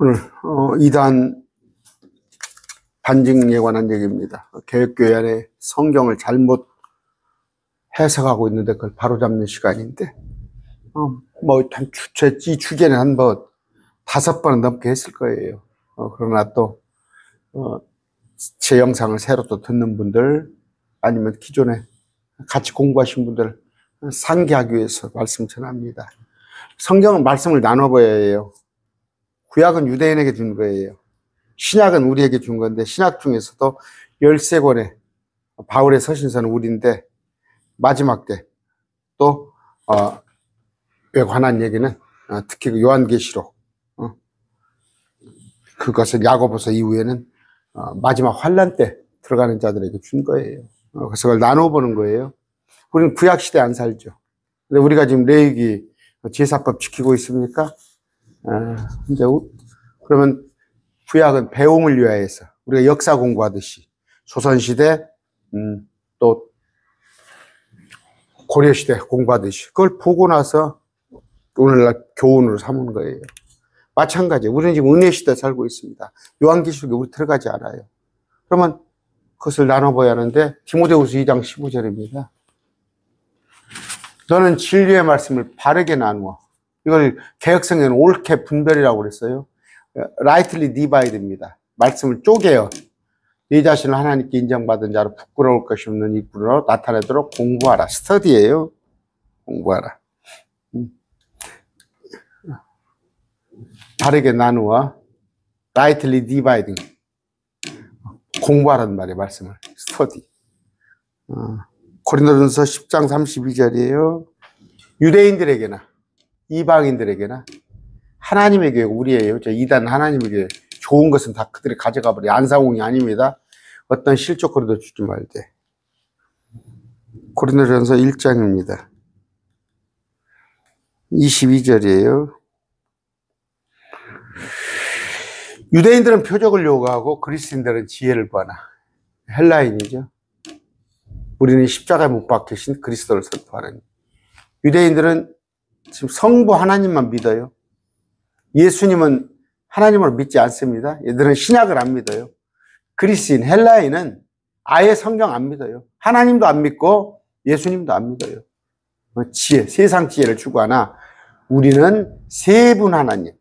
오늘 이단 반증에 관한 얘기입니다. 개혁교회 안에 성경을 잘못 해석하고 있는데 그걸 바로잡는 시간인데 이 주제는 한 5번은 넘게 했을 거예요. 그러나 또 제 영상을 새로 또 듣는 분들 아니면 기존에 같이 공부하신 분들 상기하기 위해서 말씀 전합니다. 성경은 말씀을 나눠봐야 해요. 구약은 유대인에게 준 거예요. 신약은 우리에게 준 건데, 신약 중에서도 13권의 바울의 서신서는 우리인데, 마지막 때 또 에 관한 얘기는 특히 그 요한계시록, 그것을 야고보서 이후에는 마지막 환란 때 들어가는 자들에게 준 거예요. 그래서 그걸 나눠보는 거예요. 우리는 구약 시대 안 살죠. 근데 우리가 지금 레위기 제사법 지키고 있습니까? 근데 그러면 구약은 배움을 위하여서 우리가 역사 공부하듯이 조선시대 또 고려시대 공부하듯이 그걸 보고 나서 오늘날 교훈으로 삼은 거예요. 마찬가지 우리는 지금 은혜시대 살고 있습니다. 요한계시록에 우리 들어가지 않아요. 그러면 그것을 나눠봐야 하는데 디모데후서 2장 15절입니다. 너는 진리의 말씀을 바르게 나누어. 이걸 개혁성경은 옳게 분별이라고 그랬어요. rightly divide입니다. 말씀을 쪼개요. 네 자신을 하나님께 인정받은 자로 부끄러울 것이 없는 이꾼으로 나타내도록 공부하라. 스터디예요. 공부하라. 바르게 나누어 rightly dividing. 공부하라는 말이에요. 말씀을. 스터디. 고린도전서 10장 32절이에요. 유대인들에게나 이방인들에게나 하나님의 교회 우리예요. 이단 하나님의 교회. 좋은 것은 다 그들이 가져가 버려. 안상홍이 아닙니다. 어떤 실족거리도 주지 말되. 고린도전서 1장입니다. 22절이에요. 유대인들은 표적을 요구하고 그리스인들은 지혜를 구하나. 헬라인이죠. 우리는 십자가에 못 박히신 그리스도를 선포하는. 유대인들은 지금 성부 하나님만 믿어요. 예수님은 하나님을 믿지 않습니다. 얘들은 신약을 안 믿어요. 그리스인, 헬라인은 아예 성경 안 믿어요. 하나님도 안 믿고 예수님도 안 믿어요. 지혜, 세상 지혜를 추구하나 우리는 세 분 하나님,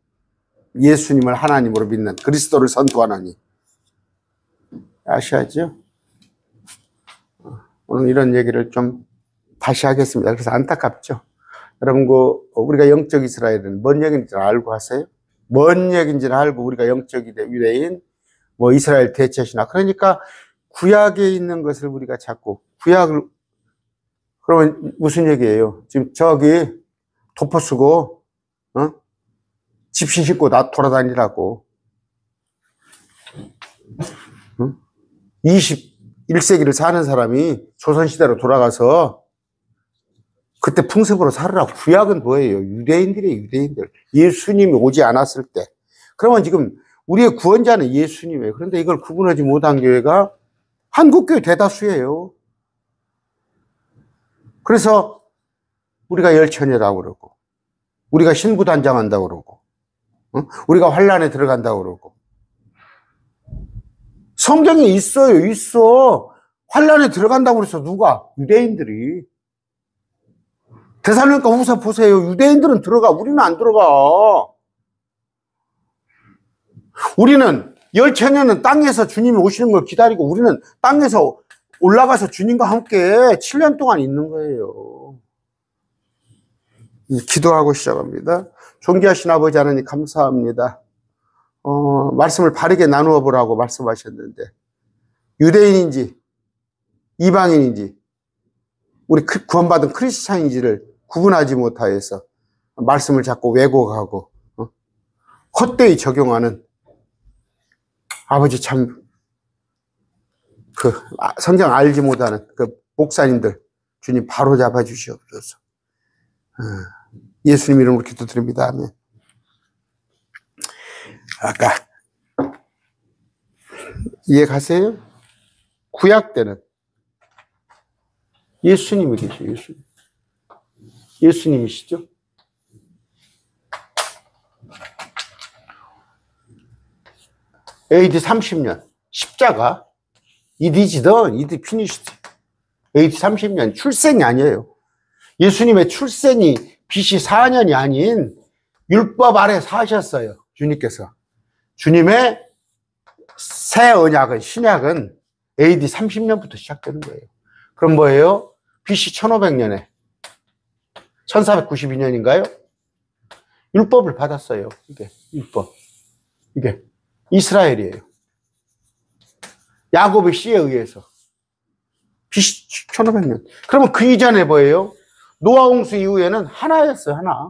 예수님을 하나님으로 믿는 그리스도를 선포하나니. 아시죠? 오늘 이런 얘기를 좀 다시 하겠습니다. 그래서 안타깝죠. 여러분, 우리가 영적 이스라엘은 뭔 얘기인지 알고 하세요? 뭔 얘기인지를 알고 우리가 영적 유대인, 이스라엘 대체시나. 그러니까 구약에 있는 것을 우리가 자꾸, 그러면 무슨 얘기예요? 지금 저기 도포 쓰고, 집신 신고 돌아다니라고. 21세기를 사는 사람이 조선시대로 돌아가서 그때 풍습으로 살으라고. 구약은 뭐예요? 유대인들이에요, 유대인들. 예수님이 오지 않았을 때. 그러면 지금 우리의 구원자는 예수님이에요. 그런데 이걸 구분하지 못한 교회가 한국교회 대다수예요. 그래서 우리가 열처녀라고 그러고, 우리가 신부단장한다고 그러고, 우리가 환란에 들어간다고 그러고. 성경에 있어요, 있어. 환란에 들어간다고 그래서 누가? 유대인들이. 데살로니가 후서 보세요. 유대인들은 들어가. 우리는 안 들어가. 우리는 열처녀는 땅에서 주님이 오시는 걸 기다리고 우리는 땅에서 올라가서 주님과 함께 7년 동안 있는 거예요. 기도하고 시작합니다. 존귀하신 아버지 하나님 감사합니다. 말씀을 바르게 나누어 보라고 말씀하셨는데 유대인인지 이방인인지 우리 구원받은 크리스찬인지를 구분하지 못하여서 말씀을 자꾸 왜곡하고 헛되이 적용하는 아버지 참 성경 알지 못하는 목사님들 주님 바로 잡아 주시옵소서. 예수님 이름으로 기도드립니다. 아멘. 아까 이해 가세요? 구약 때는 예수님이 계셔요. 예수님이시죠? AD 30년. 십자가. It is done. It is finished. AD 30년. 출생이 아니에요. 예수님의 출생이 BC 4년이 아닌 율법 아래 사셨어요. 주님께서. 주님의 새 언약은, 신약은 AD 30년부터 시작되는 거예요. 그럼 뭐예요? BC 1500년에 1492년인가요? 율법을 받았어요. 이게 율법. 이게 이스라엘이에요. 야곱의 씨에 의해서. BC 1500년. 그러면 그 이전에 뭐예요? 노아 홍수 이후에는 하나였어요. 하나.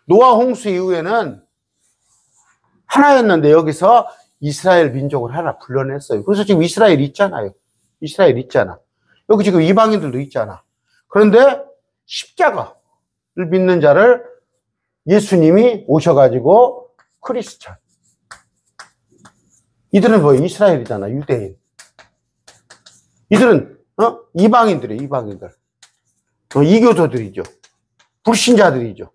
노아 홍수 이후에는 하나였는데 여기서 이스라엘 민족을 하나 불러냈어요. 그래서 지금 이스라엘 있잖아요. 이스라엘 있잖아. 여기 지금 이방인들도 있잖아. 그런데 십자가를 믿는 자를 예수님이 오셔가지고 크리스찬. 이들은 뭐 이스라엘이잖아. 유대인. 이들은 이방인들이에요. 이방인들. 이교도들이죠. 불신자들이죠.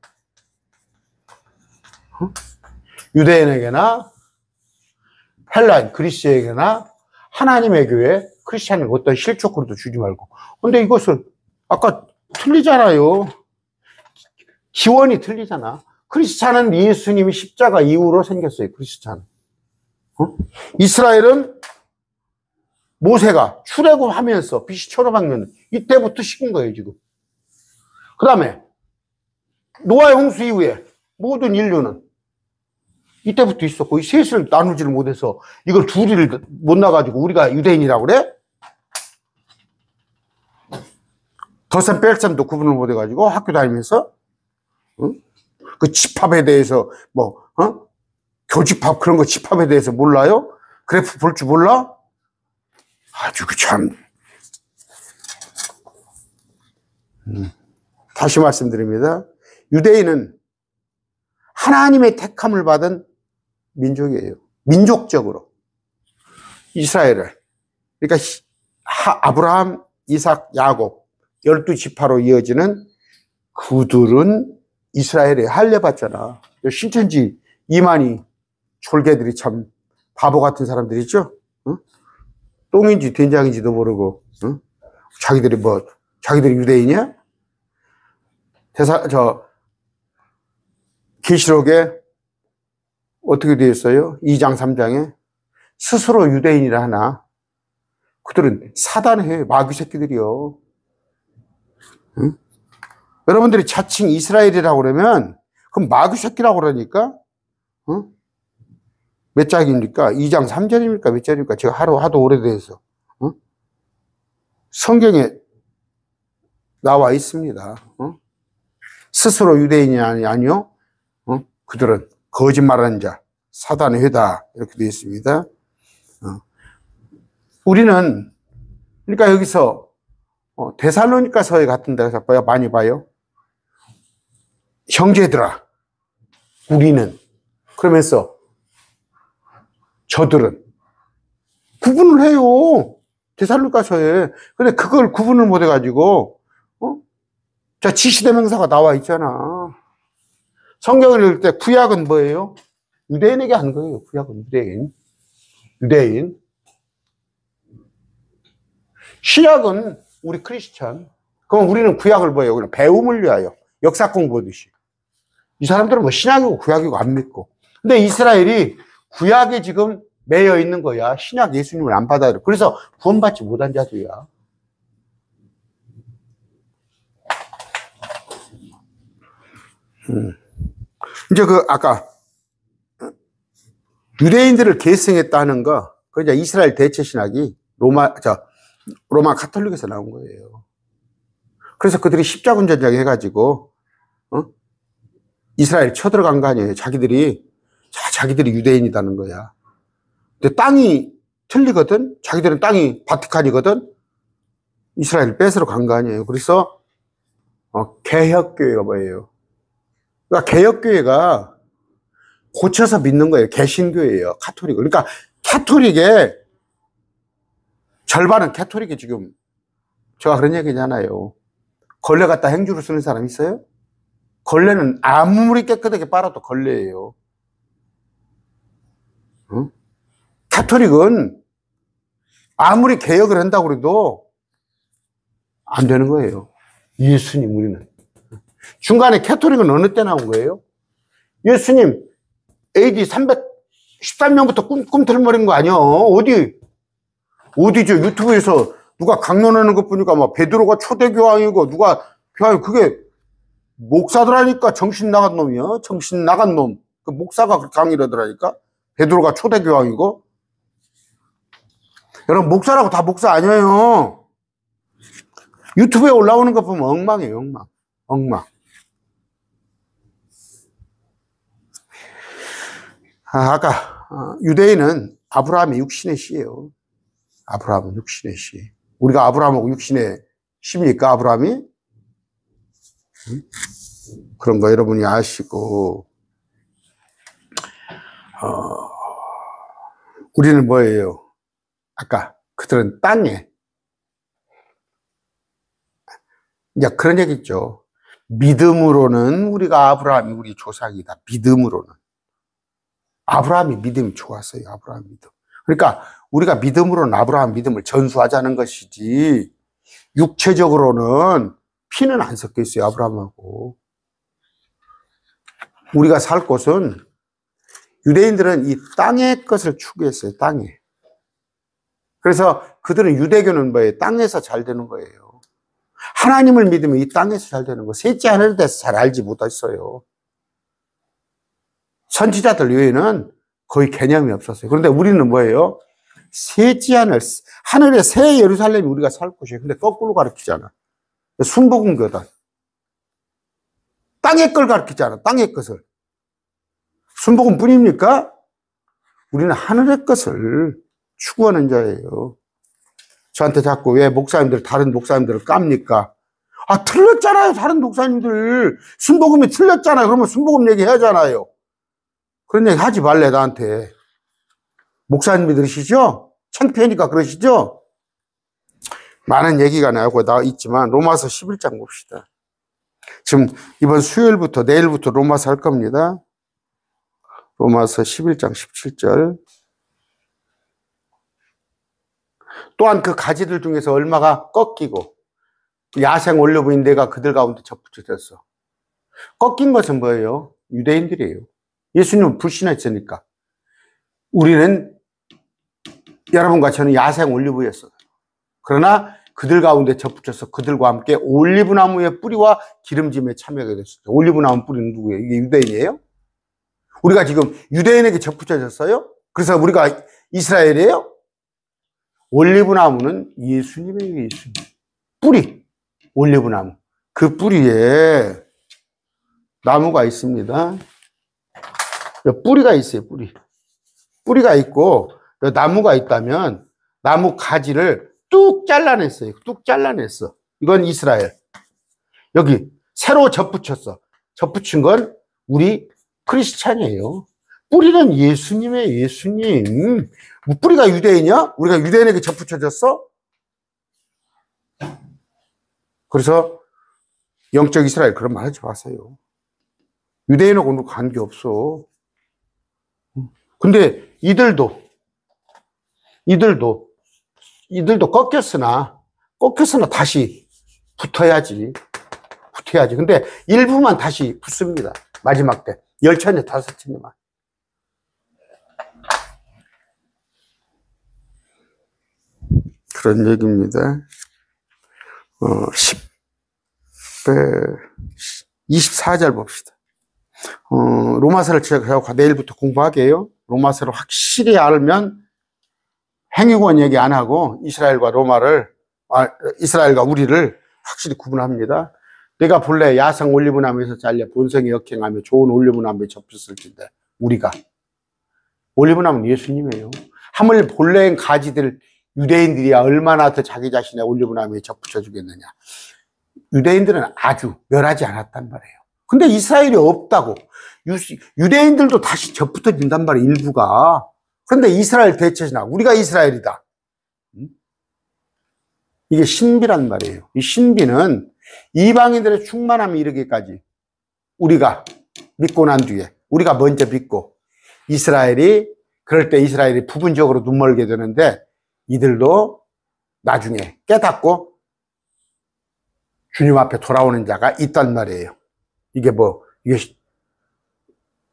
유대인에게나 헬라인, 그리스에게나 하나님의 교회, 크리스찬에게 어떤 실족으로도 주지 말고. 근데 이것을 아까 틀리잖아요. 기원이 틀리잖아. 크리스찬은 예수님이 십자가 이후로 생겼어요. 크리스찬. 이스라엘은 모세가 출애굽하면서 BC 1500년 이때부터 식은 거예요. 지금. 그 다음에 노아의 홍수 이후에 모든 인류는 이때부터 있었고, 이 셋을 나누지를 못해서 이걸 둘을 못 나가지고 우리가 유대인이라고 그래? 덧셈 뺄셈도 구분을 못 해가지고 학교 다니면서 그 집합에 대해서 교집합 그런 거 집합에 대해서 몰라요? 그래프 볼 줄 몰라? 아주 참. 다시 말씀드립니다. 유대인은 하나님의 택함을 받은 민족이에요. 민족적으로. 이스라엘을. 그러니까 아브라함, 이삭, 야곱 12지파로 이어지는 그들은 이스라엘에 할례받잖아. 신천지 이만희 졸개들이 참 바보 같은 사람들이죠. 똥인지 된장인지도 모르고 자기들이 유대인이야? 계시록에 어떻게 되어 있어요? 2장 3장에 스스로 유대인이라 하나 그들은 사단해 마귀 새끼들이요. 응? 여러분들이 자칭 이스라엘이라고 그러면 그럼 마귀 새끼라고 그러니까 몇 장입니까? 2장 3절입니까? 몇 절입니까? 제가 하도 오래돼서 성경에 나와 있습니다. 스스로 유대인이 아니요. 그들은 거짓말하는 자, 사단의 회다 이렇게 되어 있습니다. 우리는 그러니까 여기서 데살로니가서에 같은 데서 많이 봐요. 형제들아, 우리는 그러면서 저들은 구분을 해요. 데살로니가서에. 근데 그걸 구분을 못 해가지고 자 지시대명사가 나와 있잖아. 성경을 읽을 때 구약은 뭐예요? 유대인에게 한 거예요. 구약은 유대인. 신약은 우리 크리스찬. 그럼 우리는 구약을 뭐예요? 그냥 배움을 위하여 역사 공부하듯이. 이 사람들은 뭐 신약이고 구약이고 안 믿고. 근데 이스라엘이 구약에 지금 매여 있는 거야. 신약 예수님을 안 받아요. 그래서 구원받지 못한 자들이야. 이제 아까 유대인들을 계승했다는 거, 그 이제 이스라엘 대체 신학이 로마 카톨릭에서 나온 거예요. 그래서 그들이 십자군 전쟁 해가지고, 이스라엘 쳐들어간 거 아니에요. 자기들이 유대인이라는 거야. 근데 땅이 틀리거든? 자기들은 땅이 바티칸이거든? 이스라엘 뺏으러 간 거 아니에요. 그래서, 개혁교회가 뭐예요? 그러니까 개혁교회가 고쳐서 믿는 거예요. 개신교회예요. 카톨릭. 그러니까 카톨릭의 절반은 카톨릭이 지금 제가 그런 얘기잖아요. 걸레 갖다 행주로 쓰는 사람 있어요? 걸레는 아무리 깨끗하게 빨아도 걸레예요. 응? 가톨릭은 아무리 개혁을 한다고 해도 안 되는 거예요. 예수님, 우리는. 중간에 가톨릭은 어느 때 나온 거예요? 예수님 AD 313년부터 꿈틀거리는 거 아니야? 어디죠? 유튜브에서 누가 강론하는 것 보니까 막 베드로가 초대교황이고 누가 교황이, 그게 목사들 하니까 정신 나간 놈이야. 정신 나간 놈. 그 목사가 그렇게 강의를 하더라니까. 베드로가 초대교황이고. 여러분, 목사라고 다 목사 아니에요. 유튜브에 올라오는 거 보면 엉망이에요. 엉망. 아까 유대인은 아브라함의 육신의 씨예요. 아브라함은 육신의 씨. 우리가 아브라함하고 육신의 씨입니까? 아브라함이? 그런 거 여러분이 아시고, 우리는 뭐예요? 아까 그들은 땅에, 이제 그런 얘기 있죠. 믿음으로는 우리가 아브라함이 우리 조상이다. 믿음으로는. 아브라함이 믿음이 좋았어요. 아브라함 믿음. 그러니까 우리가 믿음으로는 아브라함 믿음을 전수하자는 것이지, 육체적으로는 피는 안 섞여 있어요. 아브라함하고. 우리가 살 곳은, 유대인들은 이 땅의 것을 추구했어요. 땅에. 그래서 그들은, 유대교는 뭐예요? 땅에서 잘 되는 거예요. 하나님을 믿으면 이 땅에서 잘 되는 거. 셋째 하늘에 대해서 잘 알지 못했어요. 선지자들 외에는 거의 개념이 없었어요. 그런데 우리는 뭐예요? 셋째 하늘의 새 예루살렘이 우리가 살 곳이에요. 근데 거꾸로 가르치잖아. 순복음교다. 땅의 걸 가르치잖아. 땅의 것을. 순복음 뿐입니까? 우리는 하늘의 것을 추구하는 자예요. 저한테 자꾸 왜 다른 목사님들을 깝니까? 아, 틀렸잖아요. 다른 목사님들. 순복음이 틀렸잖아요. 그러면 순복음 얘기 해야잖아요. 그런 얘기 하지 말래, 나한테. 목사님이 들으시죠? 창피하니까 그러시죠? 많은 얘기가 나오고 있지만 로마서 11장 봅시다. 지금 이번 수요일부터 내일부터 로마서 할 겁니다. 로마서 11장 17절. 또한 그 가지들 중에서 얼마가 꺾이고 야생 올려부인 내가 그들 가운데 접붙여졌어. 꺾인 것은 뭐예요? 유대인들이에요. 예수님은 불신했으니까. 우리는, 여러분과 저는 야생 올리브였어요. 그러나 그들 가운데 접붙여서 그들과 함께 올리브나무의 뿌리와 기름짐에 참여하게 됐어요. 올리브나무 뿌리는 누구예요? 이게 유대인이에요? 우리가 지금 유대인에게 접붙여졌어요? 그래서 우리가 이스라엘이에요? 올리브나무는 예수님의 예수님. 뿌리. 올리브나무. 그 뿌리에 나무가 있습니다. 뿌리가 있어요, 뿌리. 뿌리가 있고, 나무가 있다면, 나무 가지를 뚝 잘라냈어요. 뚝 잘라냈어. 이건 이스라엘. 여기, 새로 접붙였어. 접붙인 건 우리 크리스찬이에요. 뿌리는 예수님의 예수님. 뭐 뿌리가 유대인이야? 우리가 유대인에게 접붙여졌어? 그래서, 영적 이스라엘, 그런 말 하지 마세요. 유대인하고는 관계없어. 근데 이들도 꺾였으나 다시 붙어야지. 근데 일부만 다시 붙습니다. 마지막 때. 10차례 5차례만. 그런 얘기입니다. 24절 봅시다. 로마서를 제가 내일부터 공부하게요. 로마서를 확실히 알면 행위권 얘기 안 하고 이스라엘과 우리를 확실히 구분합니다. 내가 본래 야생 올리브나무에서 잘려 본성에 역행하며 좋은 올리브나무에 접혔을 텐데, 우리가. 올리브나무는 예수님이에요. 하물 본래의 가지들, 유대인들이야 얼마나 더 자기 자신의 올리브나무에 접붙여 주겠느냐. 유대인들은 아주 멸하지 않았단 말이에요. 근데 이스라엘이 없다고. 유대인들도 다시 접붙어진단 말이에요, 일부가. 그런데 이스라엘 대체나 우리가 이스라엘이다. 이게 신비란 말이에요. 이 신비는 이방인들의 충만함이 이르기까지 우리가 믿고 난 뒤에, 우리가 먼저 믿고 이스라엘이 그럴 때 이스라엘이 부분적으로 눈멀게 되는데 이들도 나중에 깨닫고 주님 앞에 돌아오는 자가 있단 말이에요. 이게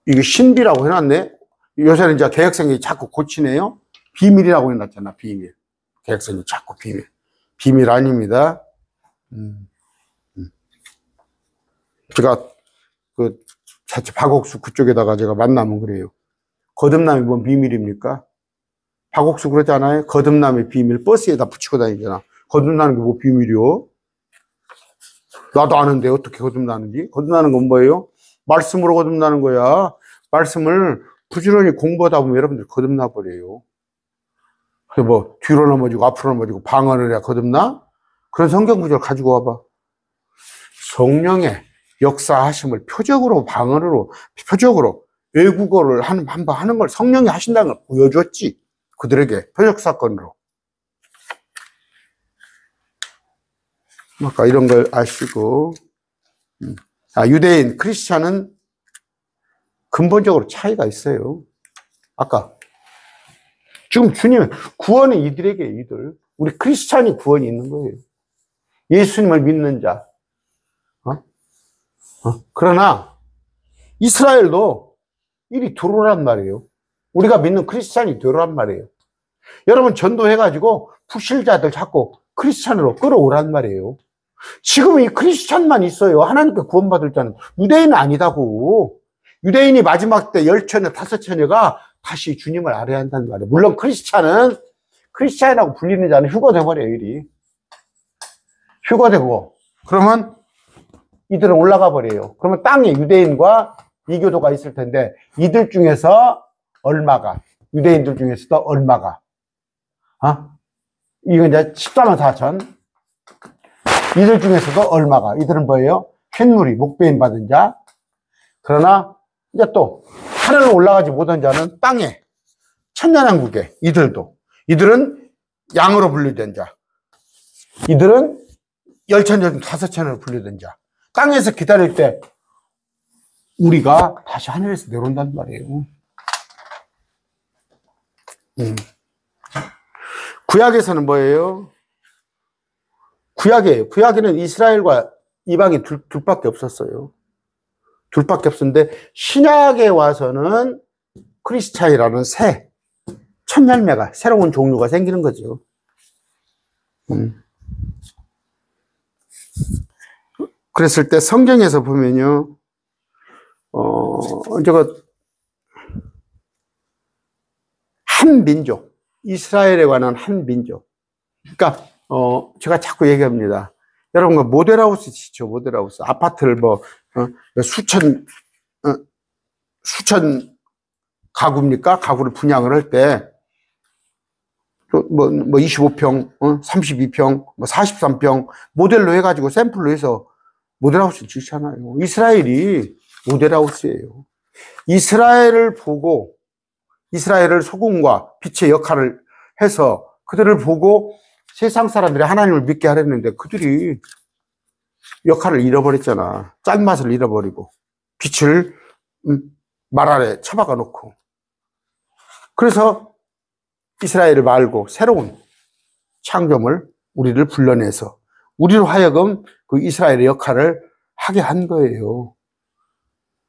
이게 신비라고 해놨네? 요새는 이제 개혁성이 자꾸 고치네요? 비밀이라고 해놨잖아, 비밀. 개혁성이 자꾸 비밀. 비밀 아닙니다. 제가 자칫 박옥수 그쪽에다가 제가 만나면 그래요. 거듭남이 뭔 비밀입니까? 박옥수 그러잖아요. 거듭남의 비밀 버스에다 붙이고 다니잖아. 거듭나는 게 뭐 비밀이요? 나도 아는데 어떻게 거듭나는지. 거듭나는 건 뭐예요? 말씀으로 거듭나는 거야. 말씀을 부지런히 공부하다 보면 여러분들 거듭나 버려요. 그래서 뒤로 넘어지고 앞으로 넘어지고 방언을 해야 거듭나? 그런 성경 구절 가지고 와봐. 성령의 역사하심을 표적으로 방언으로 표적으로 외국어를 한번 하는 걸 성령이 하신다는 걸 보여줬지. 그들에게 표적 사건으로. 아까 이런 걸 아시고, 유대인, 크리스찬은 근본적으로 차이가 있어요. 아까 지금 주님 구원은 이들에게 이들. 우리 크리스찬이 구원이 있는 거예요. 예수님을 믿는 자. 그러나 이스라엘도 이리 들어오란 말이에요. 우리가 믿는 크리스찬이 들어오란 말이에요. 여러분 전도해가지고 부실자들 자꾸 크리스찬으로 끌어오란 말이에요. 지금 이 크리스찬만 있어요. 하나님께 구원받을 자는 유대인은 아니다고. 유대인이 마지막 때 10처녀, 5처녀가 다시 주님을 알아야 한다는 말이에요. 물론 크리스찬이라고 불리는 자는 휴거돼버려요, 이리. 휴거되고. 그러면 이들은 올라가 버려요. 그러면 땅에 유대인과 이교도가 있을 텐데, 이들 중에서 얼마가, 유대인들 중에서도 얼마가, 이건 이제 14만 4천. 이들 중에서도 얼마가, 이들은 뭐예요? 캔무리, 목배임 받은 자. 그러나, 이제 또, 하늘로 올라가지 못한 자는 땅에, 천년왕국에, 이들은 양으로 분류된 자. 이들은 10천년, 5천년으로 분류된 자. 땅에서 기다릴 때, 우리가 다시 하늘에서 내려온단 말이에요. 구약에서는 뭐예요? 구약이에요. 구약에는 이스라엘과 이방인 둘밖에 없었어요. 둘밖에 없었는데, 신약에 와서는 크리스찬이라는 첫 열매가, 새로운 종류가 생기는 거죠. 그랬을 때 성경에서 보면요, 한 민족, 이스라엘에 관한 한 민족. 그러니까, 제가 자꾸 얘기합니다. 여러분, 모델하우스 지죠, 모델하우스. 아파트를 수천 가구입니까? 가구를 분양을 할 때, 25평, 32평, 43평, 모델로 해가지고 샘플로 해서 모델하우스를 짓잖아요. 이스라엘이 모델하우스예요. 이스라엘을 보고, 이스라엘을 소금과 빛의 역할을 해서 그들을 보고 세상 사람들이 하나님을 믿게 하려는데 그들이 역할을 잃어버렸잖아. 짠맛을 잃어버리고 빛을 말 아래 처박아 놓고. 그래서 이스라엘을 말고 새로운 창조물, 우리를 불러내서 우리로 하여금 그 이스라엘의 역할을 하게 한 거예요.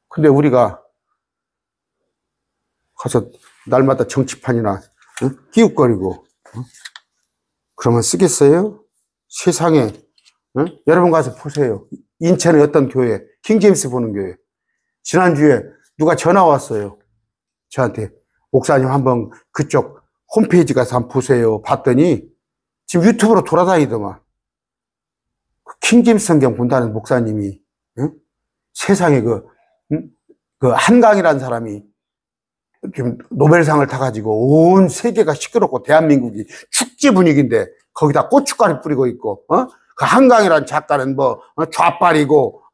근데 우리가 가서 날마다 정치판이나 끼웃거리고 그러면 쓰겠어요? 세상에 여러분 가서 보세요. 인천의 어떤 교회, 킹제임스 보는 교회. 지난주에 누가 전화 왔어요. 저한테 목사님 한번 그쪽 홈페이지 가서 한번 보세요. 봤더니 지금 유튜브로 돌아다니더만 킹제임스 성경 본다는 목사님이 세상에 그 한강이라는 사람이 지금 노벨상을 타가지고 온 세계가 시끄럽고 대한민국이 축제 분위기인데 거기다 고춧가루 뿌리고 있고, 그 한강이라는 작가는 좌빨이고,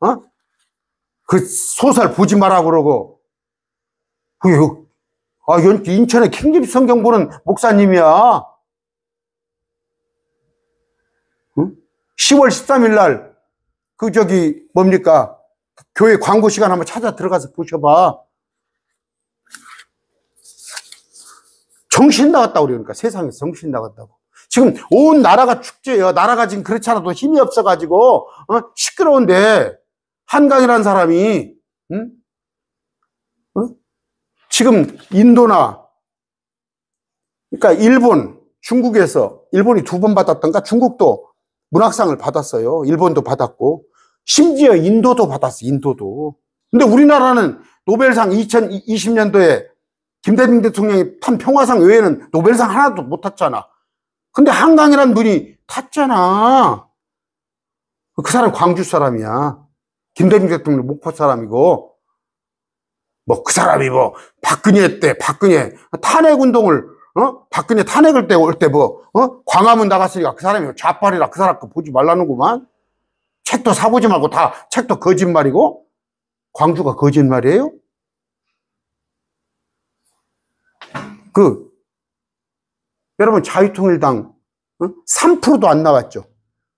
그 소설 보지 마라 그러고, 인천에 킹제임스 성경 보는 목사님이야. 10월 13일 날, 교회 광고 시간 한번 찾아 들어가서 보셔봐. 정신 나갔다고 그러니까 세상에서 정신 나갔다고. 지금 온 나라가 축제예요. 나라가 지금 그렇지 않아도 힘이 없어가지고 시끄러운데 한강이라는 사람이 응? 지금 인도나 그러니까 일본, 중국에서 일본이 2번 받았던가 중국도 문학상을 받았어요. 일본도 받았고 심지어 인도도 받았어요. 인도도. 근데 우리나라는 노벨상 2020년도에 김대중 대통령이 탄 평화상 외에는 노벨상 하나도 못 탔잖아. 근데 한강이라는 분이 탔잖아. 그 사람 광주 사람이야. 김대중 대통령 목포 사람이고, 뭐 그 사람이 뭐 박근혜 때 박근혜 탄핵 운동을 박근혜 탄핵을 올 때 광화문 나갔으니까 그 사람이 좌빨이라 그 사람 거 보지 말라는구만. 책도 사보지 말고 다 책도 거짓말이고 광주가 거짓말이에요? 여러분 자유통일당 3%도 안 나왔죠.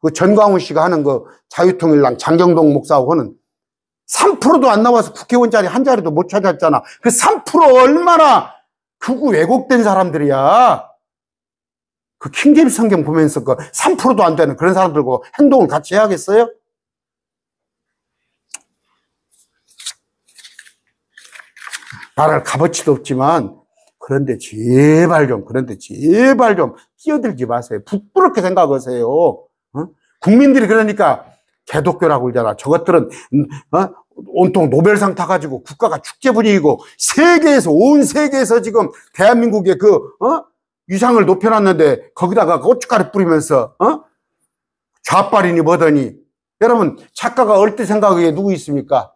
그 전광훈 씨가 하는 그 자유통일당 장경동 목사하고는 3%도 안 나와서 국회의원 자리 한 자리도 못 찾았잖아. 그 3% 얼마나 극우 왜곡된 사람들이야. 그 킹제임스 성경 보면서 그 3%도 안 되는 그런 사람들과 행동을 같이 해야겠어요? 말할 값어치도 없지만 그런데 제발 좀 끼어들지 마세요. 부끄럽게 생각하세요. 국민들이 그러니까 개독교라고 그러잖아. 저것들은 온통 노벨상 타가지고 국가가 축제 분위기고 온 세계에서 지금 대한민국의 위상을 높여놨는데 거기다가 고춧가루 뿌리면서 좌빨이니 뭐더니. 여러분 작가가 얼핏 생각하기에 누구 있습니까?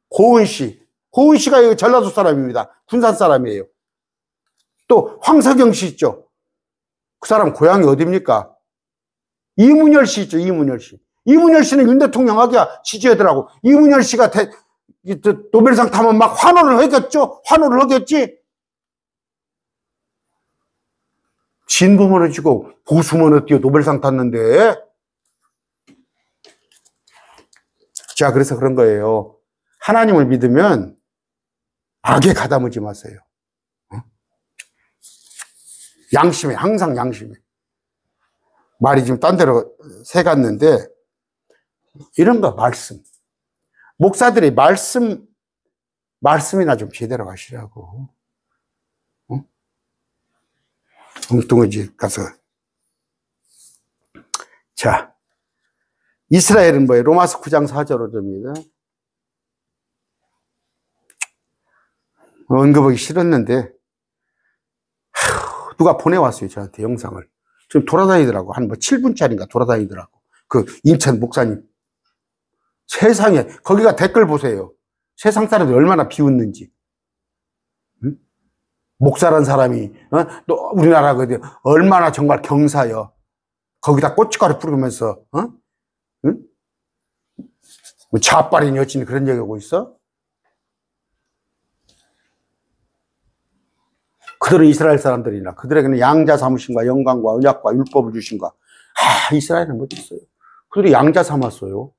고은 씨가 전라도 사람입니다. 군산 사람이에요. 또 황석영 씨 있죠. 그 사람 고향이 어디입니까? 이문열 씨 있죠. 이문열 씨는 윤 대통령 하기야 지지하더라고. 이문열 씨가 노벨상 타면 막 환호를 하겠지. 진보면 어찌고 보수면 어때요? 노벨상 탔는데. 자, 그래서 그런 거예요. 하나님을 믿으면 악에 가다무지 마세요. 양심에, 항상 양심에. 말이 지금 딴 데로 새갔는데, 이런 거 말씀. 목사들이 말씀이나 좀 제대로 하시라고. 엉뚱하지 가서. 자, 이스라엘은 뭐예요? 로마서 9장 4절로 됩니다. 언급하기 싫었는데, 누가 보내왔어요, 저한테 영상을. 지금 돌아다니더라고. 한 7분짜리인가 돌아다니더라고. 그 인천 목사님. 세상에, 거기가 댓글 보세요. 세상 사람들이 얼마나 비웃는지. 응? 목사란 사람이, 또 우리나라 얼마나 정말 경사여. 거기다 고춧가루 뿌리면서, 응? 뭐 좌빨이니 어찌니 그런 얘기하고 있어? 그들은 이스라엘 사람들이나 그들에게는 양자 삼으신과 영광과 언약과 율법을 주신가. 이스라엘은 못 있어요. 그들이 양자 삼았어요.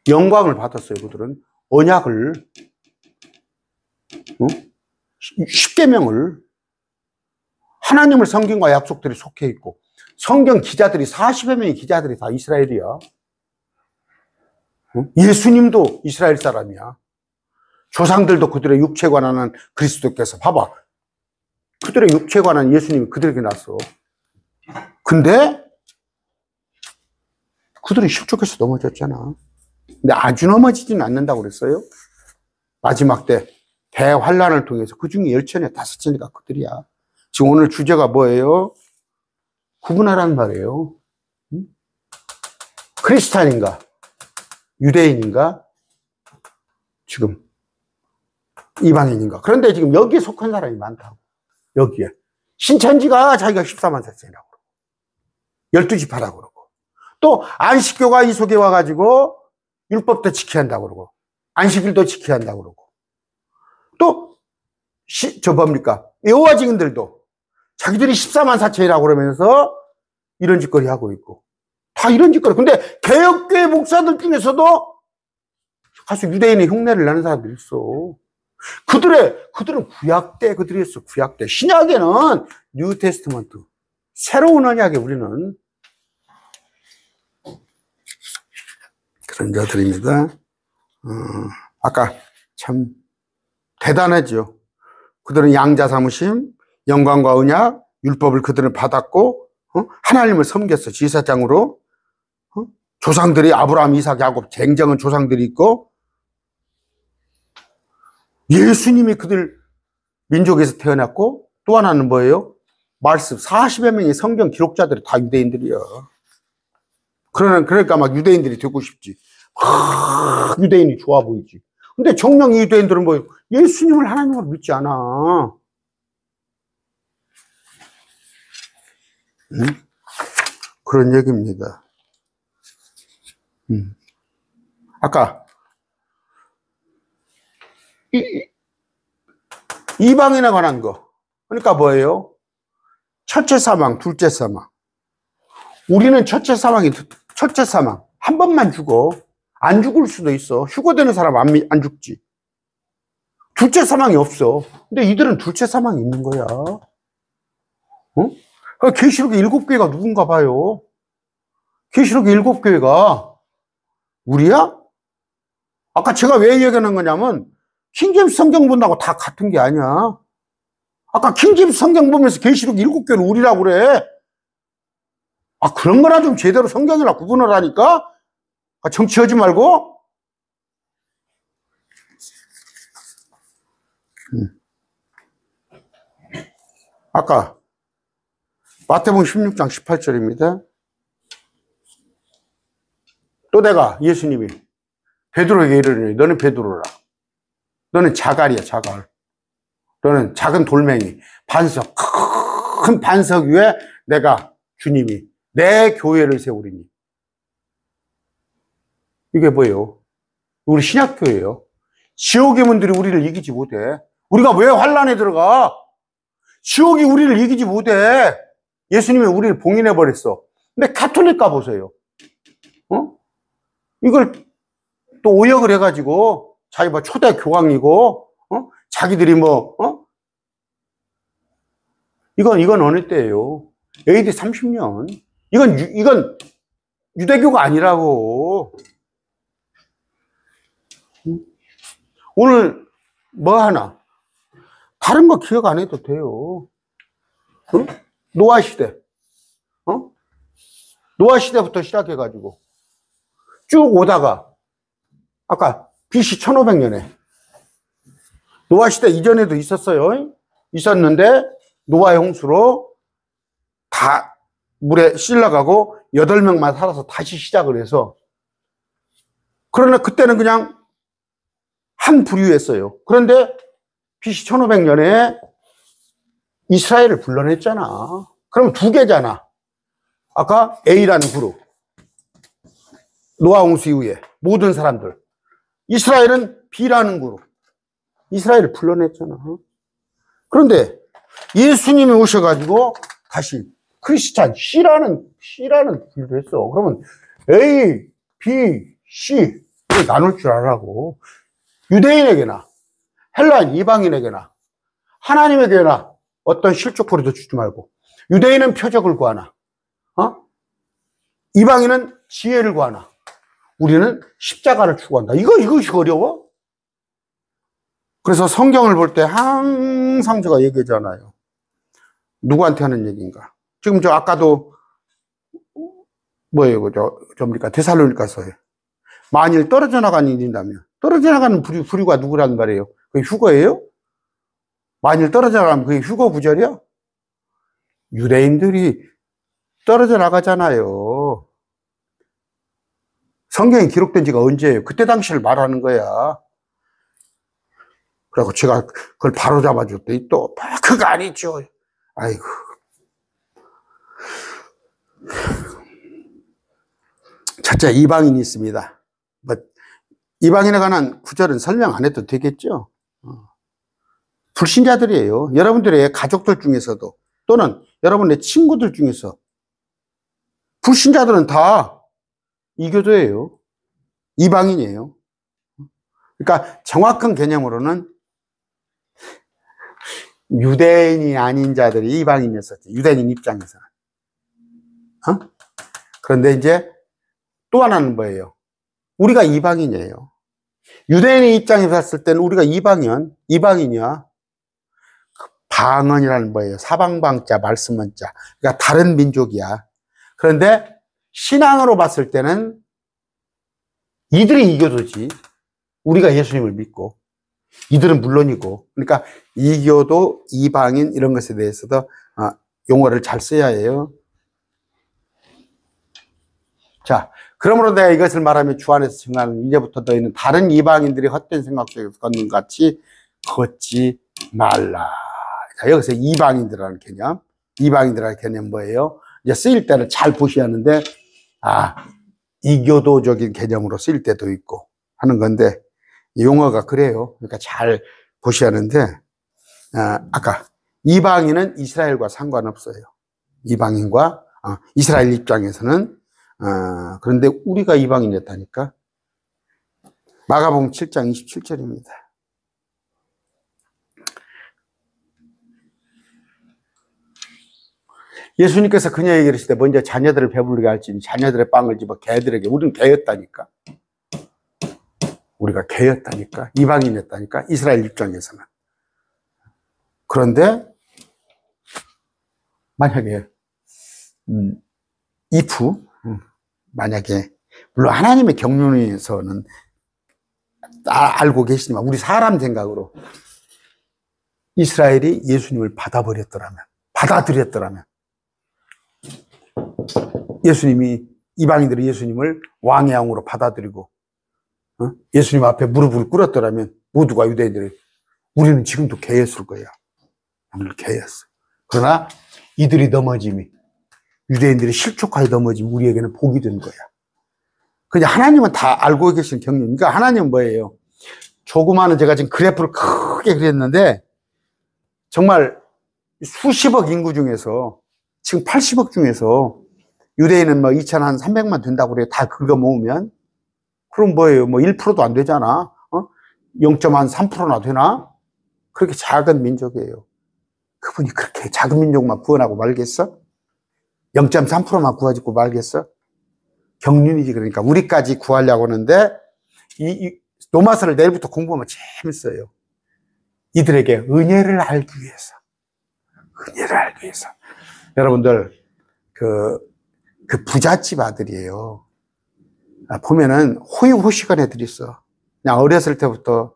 영광을 받았어요. 그들은 언약을, 십계명을, 하나님을 성경과 약속들이 속해 있고 성경 기자들이 40여 명의 기자들이 다 이스라엘이야. 예수님도 이스라엘 사람이야. 조상들도 그들의 육체에 관한 그리스도께서 봐봐. 그들의 육체에 관한 예수님이 그들에게 났어. 근데 그들이 실족해서 넘어졌잖아. 근데 아주 넘어지지는 않는다고 그랬어요. 마지막 때 대환란을 통해서 그중에 10천에 5천이가 그들이야. 지금 오늘 주제가 뭐예요? 구분하라는 말이에요. 크리스찬인가? 유대인인가? 지금 이방인인가? 그런데 지금 여기에 속한 사람이 많다고. 여기에. 신천지가 자기가 14만 세세라고 그러고 12지파라고 그러고 또 안식교가 이 속에 와가지고 율법도 지켜야 한다고 그러고 안식일도 지켜야 한다고 그러고 또 뭡니까? 여호와 증인들도 자기들이 14만 4천이라고 그러면서 이런 짓거리 하고 있고 다 이런 짓거리. 근데 개혁교회 목사들 중에서도 가서 유대인의 흉내를 내는 사람들이 있어. 그들은 구약 때 그들이었어, 구약 때. 신약에는 뉴 테스트먼트. 새로운 언약에 우리는 그런 자들입니다. 아까 참 대단하죠. 그들은 양자 삼으심, 영광과 언약, 율법을 그들은 받았고, 하나님을 섬겼어, 제사장으로. 조상들이 아브라함, 이삭, 야곱, 쟁쟁한 조상들이 있고, 예수님이 그들 민족에서 태어났고, 또 하나는 뭐예요? 말씀, 40여 명의 성경 기록자들이 다 유대인들이야. 그러니까 막 유대인들이 되고 싶지. 유대인이 좋아 보이지. 근데 정녕 유대인들은 뭐예요? 예수님을 하나님으로 믿지 않아. 그런 얘기입니다. 아까 이방인에 관한 거. 그러니까 뭐예요? 첫째 사망, 둘째 사망. 우리는 첫째 사망. 한 번만 죽어. 안 죽을 수도 있어. 휴거되는 사람 안 죽지. 둘째 사망이 없어. 근데 이들은 둘째 사망이 있는 거야. 계시록의 7교회가 누군가 봐요. 계시록의 7교회가 우리야? 아까 제가 왜 얘기하는 거냐면 킹제임스 성경 본다고 다 같은 게 아니야. 아까 킹제임스 성경 보면서 계시록 7교회를 우리라고 그래. 그런 거나 좀 제대로 성경이나 구분을 하니까? 정치하지 말고? 아까 마태복음 16장 18절입니다. 또 내가 예수님이 베드로에게 이르노니 너는 베드로라. 너는 자갈이야, 자갈. 너는 작은 돌멩이, 반석, 큰 반석 위에 내가 주님이 내 교회를 세우리니. 이게 뭐예요? 우리 신약교회예요. 지옥의 문들이 우리를 이기지 못해. 우리가 왜 환란에 들어가? 지옥이 우리를 이기지 못해. 예수님이 우리를 봉인해버렸어. 근데 가톨릭 가보세요. 이걸 또 오역을 해가지고 자기 뭐 초대 교황이고, 자기들이 뭐, 이건 어느 때예요? AD 30년. 이건 유대교가 아니라고. 오늘 뭐 하나? 다른 거 기억 안 해도 돼요. 노아 시대. 노아 시대부터 시작해가지고 쭉 오다가 아까 BC 1500년에 노아 시대 이전에도 있었어요. 있었는데 노아의 홍수로 다 물에 실려가고 8명만 살아서 다시 시작을 해서, 그러나 그때는 그냥 한 부류였어요. 그런데 BC 1500년에 이스라엘을 불러냈잖아. 그럼 두 개잖아. 아까 A라는 그룹, 노아 홍수 이후에 모든 사람들. 이스라엘은 B라는 그룹, 이스라엘을 불러냈잖아. 그런데 예수님이 오셔가지고 다시 크리스찬 C라는 길도 했어. 그러면 A, B, C 나눌 줄 알라고. 유대인에게나 헬라인 이방인에게나 하나님에게나 어떤 실족거리도 주지 말고, 유대인은 표적을 구하나, 이방인은 지혜를 구하나, 우리는 십자가를 추구한다. 이것이 어려워? 그래서 성경을 볼 때 항상 제가 얘기하잖아요. 누구한테 하는 얘기인가? 지금 아까도 뭐예요? 뭡니까? 데살로니가서에 만일 떨어져 나가는 일이라면, 떨어져 나가는 부류가 누구란 말이에요? 그게 휴거예요? 만일 떨어져 나가면 그게 휴거 구절이야? 유대인들이 떨어져 나가잖아요. 성경이 기록된 지가 언제예요? 그때 당시를 말하는 거야. 그래서 제가 그걸 바로 잡아줬더니 또 그거 아니죠. 아이고. 첫째, 이방인이 있습니다. 이방인에 관한 구절은 설명 안 해도 되겠죠? 불신자들이에요. 여러분들의 가족들 중에서도, 또는 여러분의 친구들 중에서 불신자들은 다 이교도예요. 이방인이에요. 그러니까 정확한 개념으로는 유대인이 아닌 자들이 이방인이었었지. 유대인 입장에서는. 그런데 이제 또 하나는 뭐예요? 우리가 이방인이에요. 유대인의 입장에서 봤을 때는 우리가 이방인이야. 방언이라는 뭐예요? 사방방자, 말씀은자. 그러니까 다른 민족이야. 그런데 신앙으로 봤을 때는 이들이 이교도지. 우리가 예수님을 믿고. 이들은 물론이고. 그러니까 이교도, 이방인 이런 것에 대해서도 용어를 잘 써야 해요. 자, 그러므로 내가 이것을 말하면 주 안에서 증하는 이제부터 너희는 다른 이방인들이 헛된 생각 속에서 걷는 것 같이 걷지 말라. 자, 여기서 이방인들이라는 개념. 이방인들이라는 개념 뭐예요? 이제 쓰일 때를 잘 보셔야 하는데, 이교도적인 개념으로 쓰일 때도 있고 하는 건데, 용어가 그래요. 그러니까 잘 보셔야 하는데, 아까 이방인은 이스라엘과 상관없어요. 이방인과 이스라엘 입장에서는 그런데 우리가 이방인이었다니까. 마가복음 7장 27절입니다. 예수님께서 그녀에게 이르시되 먼저 자녀들을 배부르게 할지니 자녀들의 빵을 집어 개들에게. 우리는 개였다니까. 우리가 개였다니까. 이방인이었다니까. 이스라엘 입장에서는. 그런데 만약에 만약에 물론 하나님의 경륜에서는 알고 계시지만 우리 사람 생각으로 이스라엘이 예수님을 받아들였더라면 이방인들이 예수님을 왕의 왕으로 받아들이고 예수님 앞에 무릎을 꿇었더라면 모두가 유대인들이 우리는 지금도 개였을 거야. 오늘 개였어. 그러나 이들이 넘어짐이 유대인들이 실족하게 넘어짐이 우리에게는 복이 된 거야. 그냥 하나님은 다 알고 계신 경륜. 그러니까 하나님은 뭐예요? 조그마한 제가 지금 그래프를 크게 그렸는데 정말 수십억 인구 중에서 지금 80억 중에서 유대인은 뭐 2,300만 된다고 그래요. 다 긁어 모으면. 그럼 뭐예요? 뭐 1%도 안 되잖아. 0.3%나 되나? 그렇게 작은 민족이에요. 그분이 그렇게 작은 민족만 구원하고 말겠어? 0.3%만 구해주고 말겠어? 경륜이지. 그러니까 우리까지 구하려고 하는데 이 로마서를 내일부터 공부하면 재밌어요. 이들에게 은혜를 알기 위해서. 여러분들 그 부잣집 아들이에요. 보면은 호의호식한 애들이 있어. 그냥 어렸을 때부터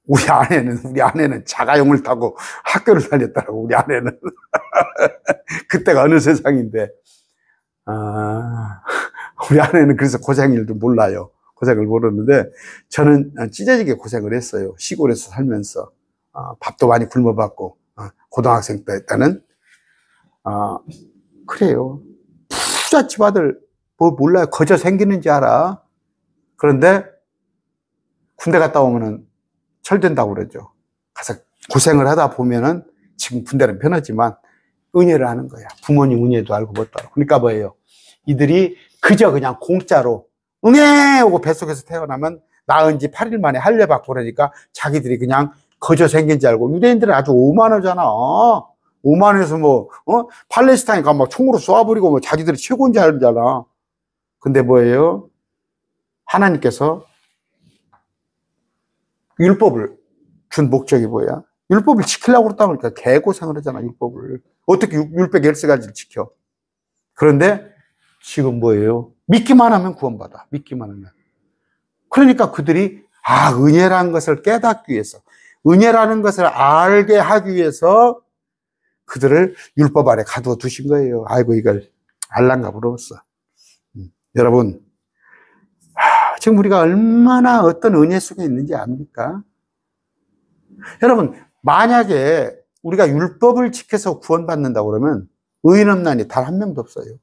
우리 아내는 자가용을 타고 학교를 다녔더라고. 우리 아내는 그때가 어느 세상인데 우리 아내는 그래서 고생 일도 몰라요. 고생을 모르는데 저는 찢어지게 고생을 했어요. 시골에서 살면서 밥도 많이 굶어봤고 고등학생 때는 그래요. 부잣집 아들 뭐 몰라요. 거저 생기는지 알아. 그런데 군대 갔다 오면은 철된다고 그러죠. 가서 고생을 하다 보면은 지금 군대는 편하지만 은혜를 하는 거야. 부모님 은혜도 알고 못 알아. 그러니까 뭐예요? 이들이 그저 그냥 공짜로 응애 하고 뱃속에서 태어나면 낳은 지 8일 만에 할례 받고 그러니까 자기들이 그냥 거저 생긴 줄 알고. 유대인들은 아주 오만하잖아. 오만해서 팔레스타인 가면 막 총으로 쏘아버리고 뭐 자기들이 최고인 줄 알잖아. 근데 뭐예요? 하나님께서 율법을 준 목적이 뭐야? 율법을 지키려고 그러다 보니까 개고생을 하잖아, 율법을. 어떻게 613가지를 지켜? 그런데 지금 뭐예요? 믿기만 하면 구원받아. 믿기만 하면. 그러니까 그들이 은혜라는 것을 깨닫기 위해서, 은혜라는 것을 알게 하기 위해서 그들을 율법 아래 가두어 두신 거예요. 아이고 이걸 알란가 부러웠어. 여러분, 지금 우리가 얼마나 어떤 은혜 속에 있는지 압니까? 여러분, 만약에 우리가 율법을 지켜서 구원받는다고 그러면 의인 없나니 단 한 명도 없어요.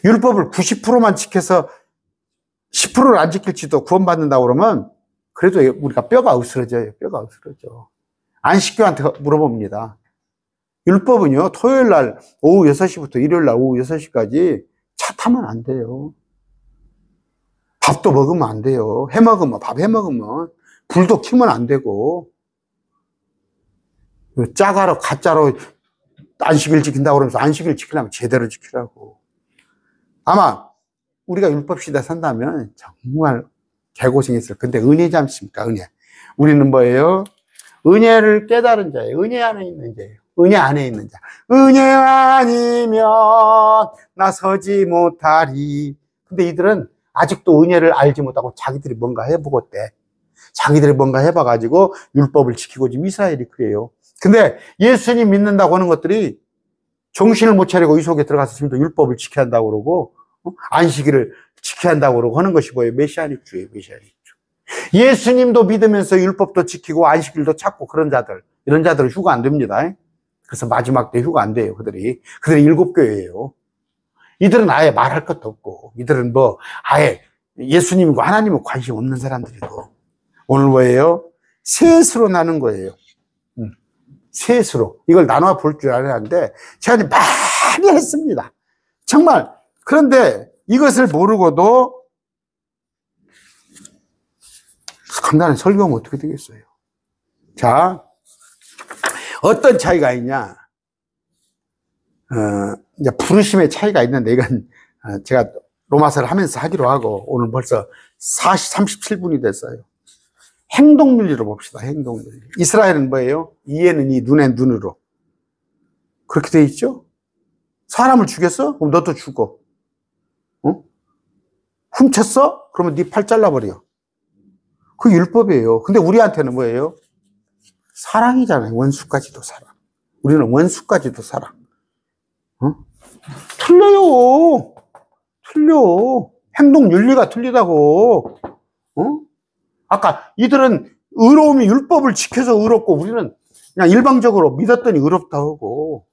율법을 90%만 지켜서 10%를 안 지킬지도 구원받는다고 그러면 그래도 우리가 뼈가 으스러져요. 뼈가 으스러져. 안식교한테 물어봅니다. 율법은요, 토요일 날 오후 6시부터 일요일 날 오후 6시까지 차 타면 안 돼요. 밥도 먹으면 안 돼요. 밥 해 먹으면 불도 켜면 안 되고. 짜가로, 가짜로 안식일 지킨다고 그러면서 안식일 지키려면 제대로 지키라고. 아마 우리가 율법 시대 산다면 정말 개고생했어요. 근데 은혜 잠시입니까? 은혜. 우리는 뭐예요? 은혜를 깨달은 자예요. 은혜 안에 있는 자예요. 은혜 안에 있는 자. 은혜 아니면 나 서지 못하리. 근데 이들은 아직도 은혜를 알지 못하고 자기들이 뭔가 해보겠대. 자기들이 뭔가 해봐가지고 율법을 지키고 지금 이스라엘이 그래요. 근데 예수님 믿는다고 하는 것들이 정신을 못 차리고 이 속에 들어가서 지금도 율법을 지켜야 한다고 그러고 안식일을 지켜야 한다고 그러고 하는 것이 뭐예요? 메시아닉주예요. 메시아닉주. 예수님도 믿으면서 율법도 지키고 안식일도 찾고 그런 자들, 이런 자들은 휴가 안 됩니다. 그래서 마지막 때 휴가 안 돼요. 그들이 일곱 교회예요. 이들은 아예 말할 것도 없고, 이들은 뭐 아예 예수님과 하나님과 관심 없는 사람들이고. 오늘 뭐예요? 셋으로 나눈 거예요. 셋으로. 이걸 나눠 볼 줄 알았는데 제가 많이 했습니다. 정말. 그런데 이것을 모르고도 간단한 설교하면 어떻게 되겠어요? 자, 어떤 차이가 있냐? 이제 부르심의 차이가 있는데 이건 제가 로마서를 하면서 하기로 하고 오늘 벌써 37분이 됐어요. 행동윤리로 봅시다. 행동윤리. 이스라엘은 뭐예요? 이에는 이, 눈엔 눈으로. 그렇게 돼 있죠? 사람을 죽였어? 그럼 너도 죽어. 훔쳤어? 그러면 네 팔 잘라버려. 그게 율법이에요. 근데 우리한테는 뭐예요? 사랑이잖아요. 원수까지도 사랑. 우리는 원수까지도 사랑. 틀려요. 틀려. 행동 윤리가 틀리다고. 아까 이들은 의로움이 율법을 지켜서 의롭고 우리는 그냥 일방적으로 믿었더니 의롭다고 하고.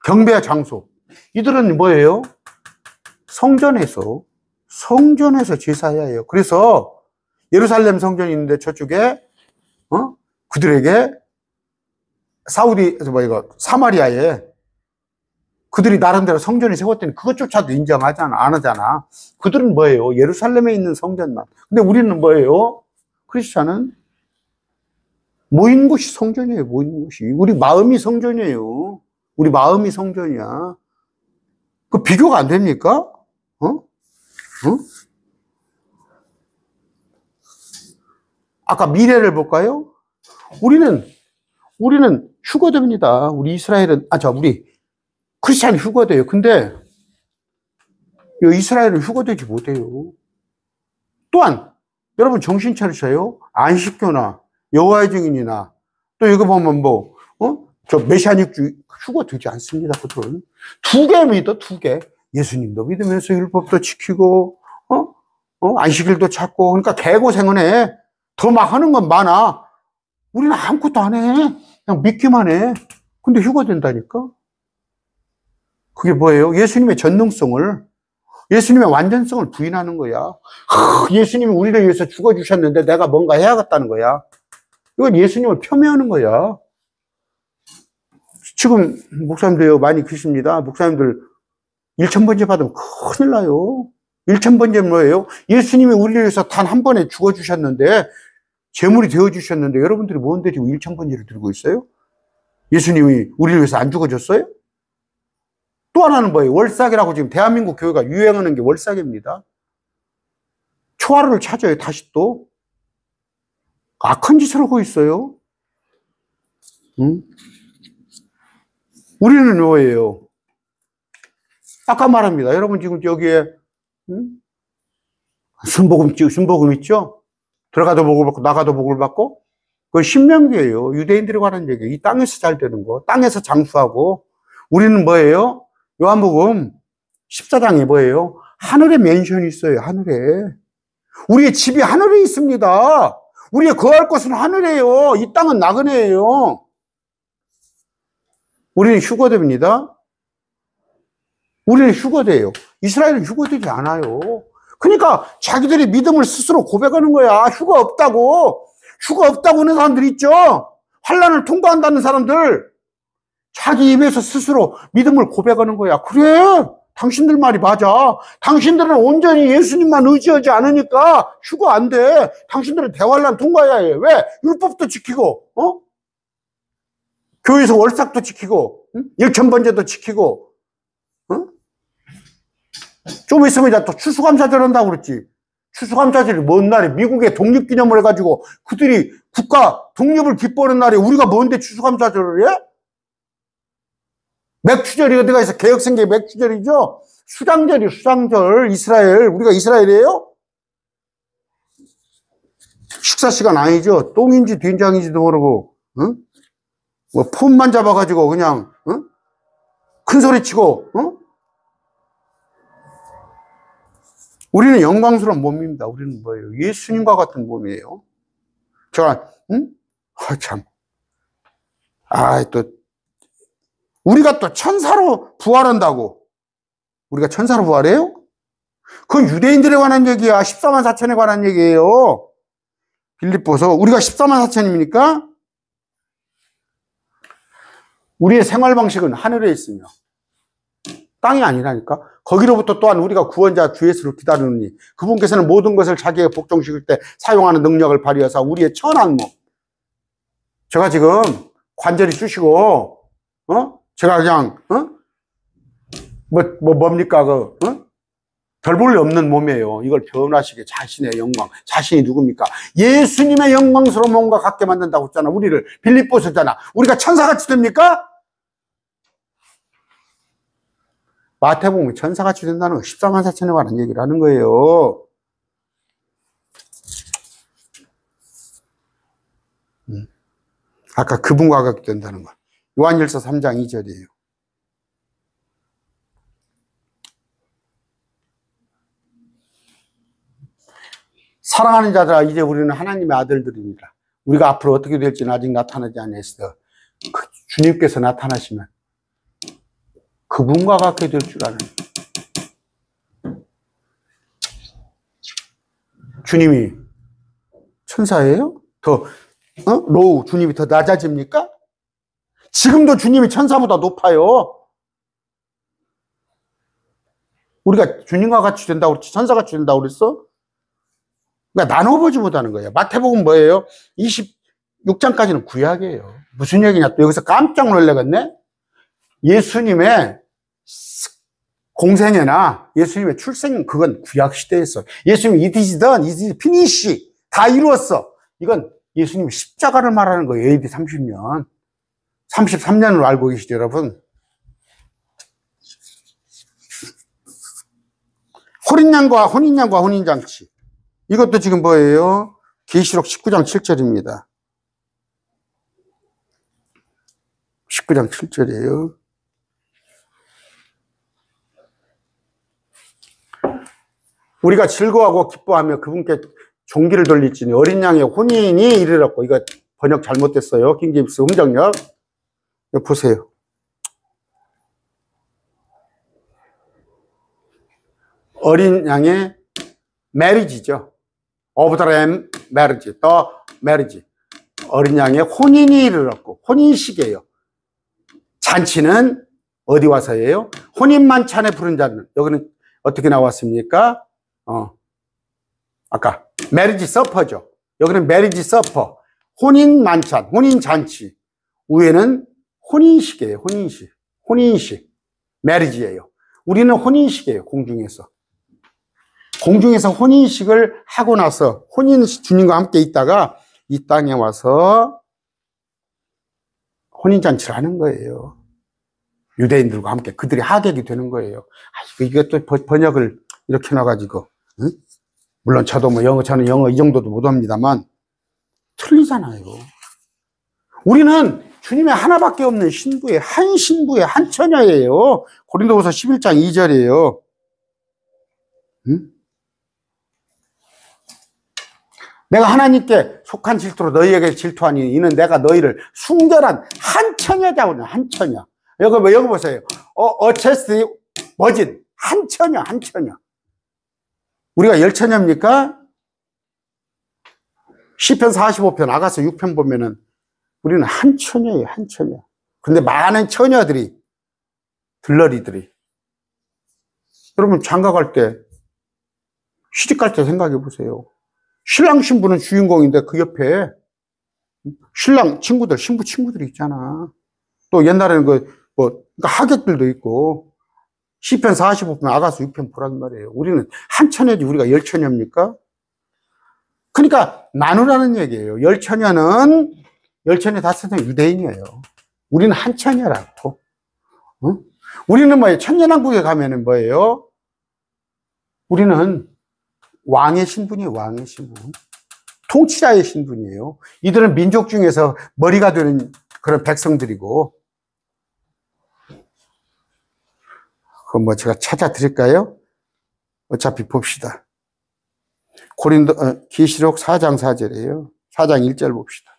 경배의 장소. 이들은 뭐예요? 성전에서 제사해야 해요. 그래서 예루살렘 성전이 있는데 저쪽에 그들에게 사마리아에 그들이 나름대로 성전을 세웠더니 그것조차도 인정하잖아, 안 하잖아. 그들은 뭐예요? 예루살렘에 있는 성전만. 근데 우리는 뭐예요? 크리스찬은 모인 곳이 성전이에요. 모인 곳이. 우리 마음이 성전이에요. 우리 마음이 성전이야. 그 비교가 안 됩니까? 아까 미래를 볼까요? 우리는 휴거됩니다. 우리 이스라엘은, 우리 크리스찬이 휴거돼요. 근데 이스라엘은 휴거되지 못해요. 또한 여러분 정신 차리세요. 안식교나 여호와의 증인이나 또 여기 보면 저 메시아닉주의 휴거되지 않습니다. 그들은 두 개 믿어, 두 개. 예수님도 믿으면서 율법도 지키고 안식일도 찾고. 그러니까 개고생은 해. 더 막 하는 건 많아. 우리는 아무것도 안 해. 그냥 믿기만 해. 근데 휴거된다니까. 그게 뭐예요? 예수님의 전능성을, 예수님의 완전성을 부인하는 거야. 예수님이 우리를 위해서 죽어주셨는데 내가 뭔가 해야겠다는 거야. 이건 예수님을 폄훼하는 거야. 지금 목사님들 많이 계십니다. 목사님들 1000번째 받으면 큰일 나요. 1000번째 뭐예요? 예수님이 우리를 위해서 단 한 번에 죽어주셨는데, 제물이 되어주셨는데, 여러분들이 뭔데 지금 1000번째를 들고 있어요? 예수님이 우리를 위해서 안 죽어줬어요? 또 하나는 뭐예요? 월삭이라고 지금 대한민국 교회가 유행하는 게 월삭입니다. 초하루를 찾아요, 다시 또. 악한 짓을 하고 있어요. 우리는 뭐예요? 아까 말합니다. 여러분 지금 여기에 순복음 있죠? 들어가도 복을 받고 나가도 복을 받고. 그건 신명기예요. 유대인들이 관한 얘기예요. 이 땅에서 잘 되는 거. 땅에서 장수하고. 우리는 뭐예요? 요한복음 14장에 뭐예요? 하늘에 맨션이 있어요. 하늘에. 우리의 집이 하늘에 있습니다. 우리의 거할 곳은 하늘이에요. 이 땅은 나그네예요. 우리는 휴거됩니다. 우리는 휴거돼요. 이스라엘은 휴거되지 않아요. 그러니까 자기들의 믿음을 스스로 고백하는 거야. 휴거 없다고 하는 사람들 있죠? 환난을 통과한다는 사람들. 자기 입에서 스스로 믿음을 고백하는 거야. 그래, 당신들 말이 맞아. 당신들은 온전히 예수님만 의지하지 않으니까 휴거 안 돼. 당신들은 대환난 통과해야 해. 왜? 율법도 지키고 교회에서 월삭도 지키고, 응? 일천번제도 지키고, 응? 좀 있으면 이제 또 추수감사절 한다고 그랬지. 추수감사절이 뭔 날에 미국의 독립기념을 해가지고 그들이 국가 독립을 기뻐하는 날에 우리가 뭔데 추수감사절을 해? 맥추절이 어디가 있어? 개혁생계 맥추절이죠? 수장절이 수장절. 이스라엘. 우리가 이스라엘이에요? 식사 시간 아니죠? 똥인지 된장인지도 모르고, 응? 뭐 폰만 잡아가지고 그냥, 응? 큰 소리 치고, 응? 우리는 영광스러운 몸입니다. 우리는 뭐예요? 예수님과 같은 몸이에요. 제가, 응? 참. 또, 우리가 또 천사로 부활한다고. 우리가 천사로 부활해요? 그건 유대인들에 관한 얘기야. 14만 4천에 관한 얘기예요. 빌립보서. 우리가 14만 4천입니까? 우리의 생활 방식은 하늘에 있으며 땅이 아니라니까. 거기로부터 또한 우리가 구원자 주 예수를 기다리느니 그분께서는 모든 것을 자기의 복종시킬 때 사용하는 능력을 발휘하사 우리의 천한 몸. 제가 지금 관절이 쑤시고, 제가 그냥, 뭡니까, 별 볼 일 없는 몸이에요. 이걸 변화시켜 자신의 영광. 자신이 누굽니까? 예수님의 영광스러운 몸과 같게 만든다고 했잖아. 우리를. 빌립보서잖아. 우리가 천사같이 됩니까? 마태복음이 천사같이 된다는 거 14만 4천에 관한 얘기를 하는 거예요. 아까 그분과 같게 된다는 거. 요한일서 3장 2절이에요. 사랑하는 자들아, 이제 우리는 하나님의 아들들입니다. 우리가 앞으로 어떻게 될지는 아직 나타나지 않았어. 주님께서 나타나시면 그분과 같게 될 줄 아는. 주님이 천사예요? 로우, 주님이 더 낮아집니까? 지금도 주님이 천사보다 높아요. 우리가 주님과 같이 된다고 그랬지, 천사같이 된다고 그랬어? 그러니까 나눠보지 못하는 거예요. 마태복음 뭐예요? 26장까지는 구약이에요. 무슨 얘기냐? 또 여기서 깜짝 놀라겠네? 예수님의 공생애나 예수님의 출생, 그건 구약 시대였어. 예수님이 it is done, it is finished. 다 이루었어. 이건 예수님이 십자가를 말하는 거예요. AD 30년. 33년으로 알고 계시죠, 여러분? 혼인양과 혼인잔치. 이것도 지금 뭐예요? 계시록 19장 7절입니다. 19장 7절이에요. 우리가 즐거워하고 기뻐하며 그분께 종기를 돌릴지니 어린 양의 혼인이 이르렀고, 이거 번역 잘못됐어요. 킹제임스 흥정역. 이거 보세요. 어린 양의 메리지죠. of the lamb marriage, the marriage. 어린 양의 혼인이 이르렀고, 혼인식이에요. 잔치는 어디 와서예요? 혼인 만찬에 부른 자는, 여기는 어떻게 나왔습니까? 아까 marriage supper죠. 여기는 marriage supper. 혼인 만찬, 혼인 잔치. 위에는 혼인식이에요. 혼인식. marriage예요. 우리는 혼인식이에요. 공중에서 혼인식을 하고 나서 주님과 함께 있다가 이 땅에 와서 혼인잔치를 하는 거예요. 유대인들과 함께 그들이 하객이 되는 거예요. 이것도 번역을 이렇게 놔가지고, 응? 물론 저는 영어 이 정도도 못합니다만 틀리잖아요. 우리는 주님의 하나밖에 없는 신부의 한 처녀예요. 고린도후서 11장 2절이에요. 응? 내가 하나님께 속한 질투로 너희에게 질투하니 이는 내가 너희를 순결한 한 처녀자고, 한 처녀. 여기 보세요. 어체스트 버진. 한 처녀. 우리가 열 처녀입니까? 시편 45편, 아가서 6편 보면은 우리는 한 처녀예요, 한 처녀. 근데 많은 처녀들이, 들러리들이. 여러분, 장가갈 때, 시집갈 때 생각해 보세요. 신랑 신부는 주인공인데 그 옆에 신랑 친구들, 신부 친구들이 있잖아. 또 옛날에는 그러니까 하객들도 있고, 시편 45편, 아가수 6편 보란 말이에요. 우리는 한 처녀지 우리가 열 처녀입니까? 그러니까 나누라는 얘기예요. 열 처녀는, 열 처녀 다섯 명 유대인이에요. 우리는 한 처녀라고. 응? 우리는 뭐예요? 천년왕국에 가면은 뭐예요? 우리는 왕의 신분이에요. 왕의 신분. 통치자의 신분이에요. 이들은 민족 중에서 머리가 되는 그런 백성들이고. 그럼 뭐 제가 찾아 드릴까요? 어차피 봅시다. 계시록 4장 4절이에요. 4장 1절 봅시다.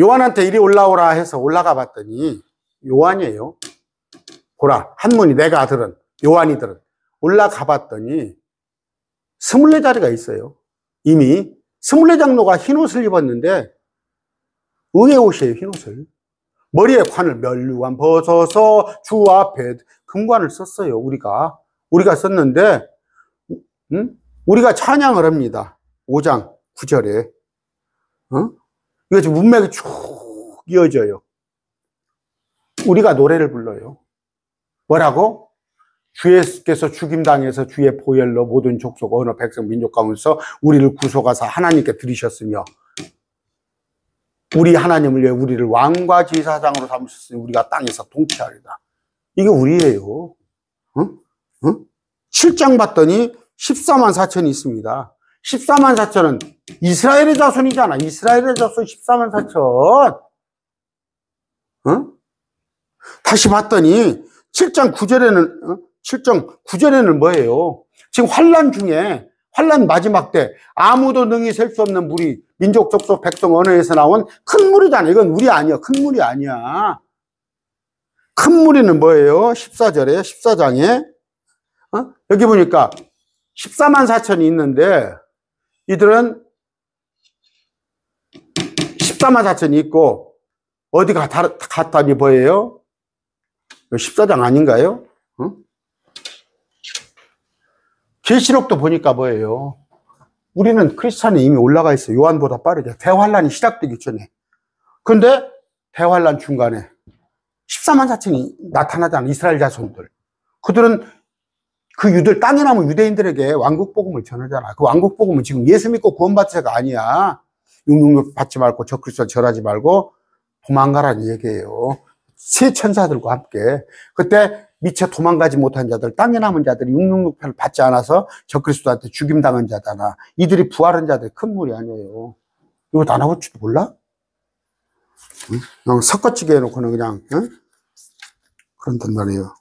요한한테 이리 올라오라 해서 올라가 봤더니 요한이에요. 보라, 한문이 내가 들은, 요한이 들은. 올라가 봤더니 24자리가 있어요. 이미 24장로가 흰옷을 입었는데 의의 옷이에요. 흰옷을. 머리에 관을 멸류관 벗어서 주 앞에 금관을 썼어요. 우리가 썼는데 우리가 찬양을 합니다. 5장 9절에 이거 지금 문맥이 쭉 이어져요. 우리가 노래를 불러요. 뭐라고? 주께서 죽임당해서 주의 보혈로 모든 족속, 언어, 백성, 민족 가운데서 우리를 구속하사 하나님께 드리셨으며 우리 하나님을 위해 우리를 왕과 지사장으로 삼으셨으니 우리가 땅에서 통치하리다. 이게 우리예요. 7장 봤더니 14만 4천이 있습니다. 14만 4천은 이스라엘의 자손이잖아. 이스라엘의 자손 14만 4천. 다시 봤더니 7장 9절에는 뭐예요? 지금 환난 중에, 환난 마지막 때 아무도 능히 셀 수 없는 무리, 민족, 족속, 백성, 언어에서 나온 큰 무리잖아. 이건 우리 아니야. 큰 무리 아니야. 큰 무리는 뭐예요? 14절에, 14장에. 여기 보니까 14만 4천이 있는데 이들은 14만 4천이 있고 어디가 갔다니 뭐예요? 14장 아닌가요? 계시록도 보니까 뭐예요? 우리는 크리스찬에 이미 올라가 있어요. 요한보다 빠르게. 대환란이 시작되기 전에. 근데 대환란 중간에 14만 4천이 나타나잖아. 이스라엘 자손들. 그들은 그 땅에 남은 유대인들에게 왕국복음을 전하잖아. 그 왕국복음은 지금 예수 믿고 구원받자가 아니야. 666 받지 말고 적그리스도 절하지 말고 도망가라는 얘기예요. 세 천사들과 함께. 그때 미처 도망가지 못한 자들, 땅에 남은 자들이 666편을 받지 않아서 적그리스도한테 죽임당한 자잖아. 이들이 부활한 자들 큰 무리 아니에요. 이거 다 나올 줄도 몰라? 그냥 섞어치게 해놓고는 그냥 그런단 말이에요.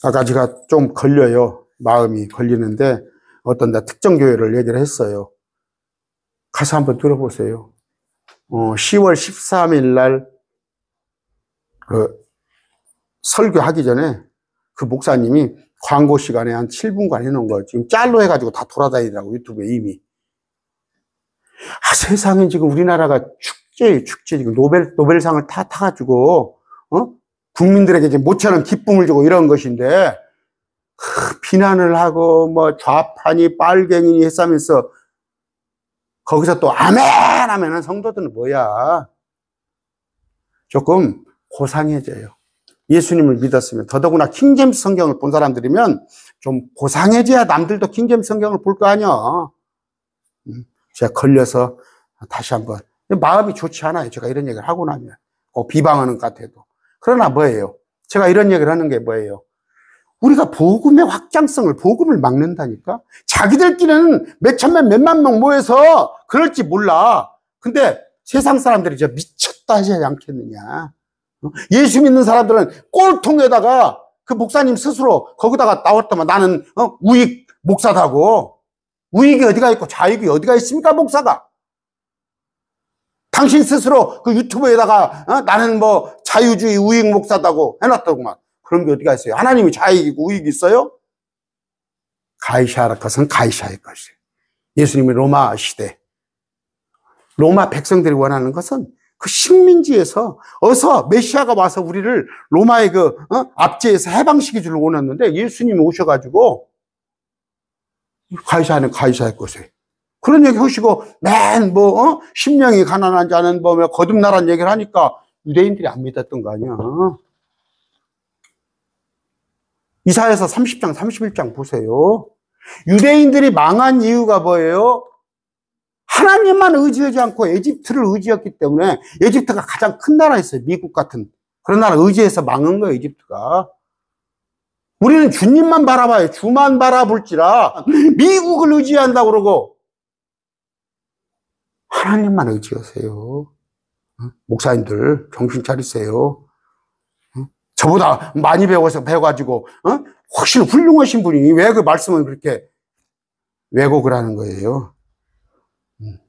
아까 제가 좀 걸려요. 마음이 걸리는데 어떤 특정 교회를 얘기를 했어요. 가서 한번 들어보세요. 10월 13일 날 설교하기 전에 그 목사님이 광고 시간에 한 7분간 해놓은 거 지금 짤로 해가지고 다 돌아다니더라고. 유튜브에 이미. 세상에 지금 우리나라가 축제 지금 노벨상을 타가지고 국민들에게 이제 모처럼 기쁨을 주고 이런 것인데 비난을 하고 뭐 좌판이 빨갱이니 했으면서 거기서 또 아멘 하면은 성도들은 뭐야? 조금 고상해져요. 예수님을 믿었으면 더더구나 킹제임스 성경을 본 사람들이면 좀 고상해져야 남들도 킹제임스 성경을 볼 거 아니야. 제가 걸려서 다시 한번 마음이 좋지 않아요. 제가 이런 얘기를 하고 나면 비방하는 것 같아도. 그러나 뭐예요? 제가 이런 얘기를 하는 게 뭐예요? 우리가 복음의 확장성을, 복음을 막는다니까? 자기들끼리는 몇천명, 몇만 명 모여서 그럴지 몰라. 근데 세상 사람들이 진짜 미쳤다 하지 않겠느냐? 예수 믿는 사람들은 꼴통에다가 그 목사님 스스로 거기다가 나왔더만 나는 우익 목사다고. 우익이 어디가 있고 좌익이 어디가 있습니까, 목사가? 당신 스스로 그 유튜브에다가 나는 뭐 자유주의 우익 목사다고 해놨더구만. 그런 게 어디가 있어요? 하나님이 좌익이고 우익이 있어요? 가이사라 것은 가이사의 것이에요. 예수님이 로마 시대, 로마 백성들이 원하는 것은 그 식민지에서 어서 메시아가 와서 우리를 로마의 압제에서 해방시켜 주려고 원했는데 예수님이 오셔가지고 가이사는 가이사의 것이에요. 그런 얘기 하시고, 심령이 가난한 자는 거듭나란 얘기를 하니까 유대인들이 안 믿었던 거 아니야. 이사야서 30장, 31장 보세요. 유대인들이 망한 이유가 뭐예요? 하나님만 의지하지 않고 에집트를 의지했기 때문에 에집트가 가장 큰 나라였어요. 미국 같은. 그런 나라 의지해서 망한 거예요, 에집트가. 우리는 주님만 바라봐요. 주만 바라볼지라 미국을 의지한다고 그러고 하나님만 의지하세요. 목사님들 정신 차리세요. 저보다 많이 배워가지고 훨씬 훌륭하신 분이 왜 그 말씀을 그렇게 왜곡을 하는 거예요.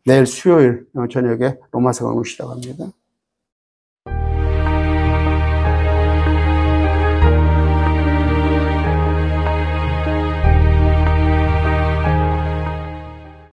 내일 수요일 저녁에 로마서 강의 시작합니다.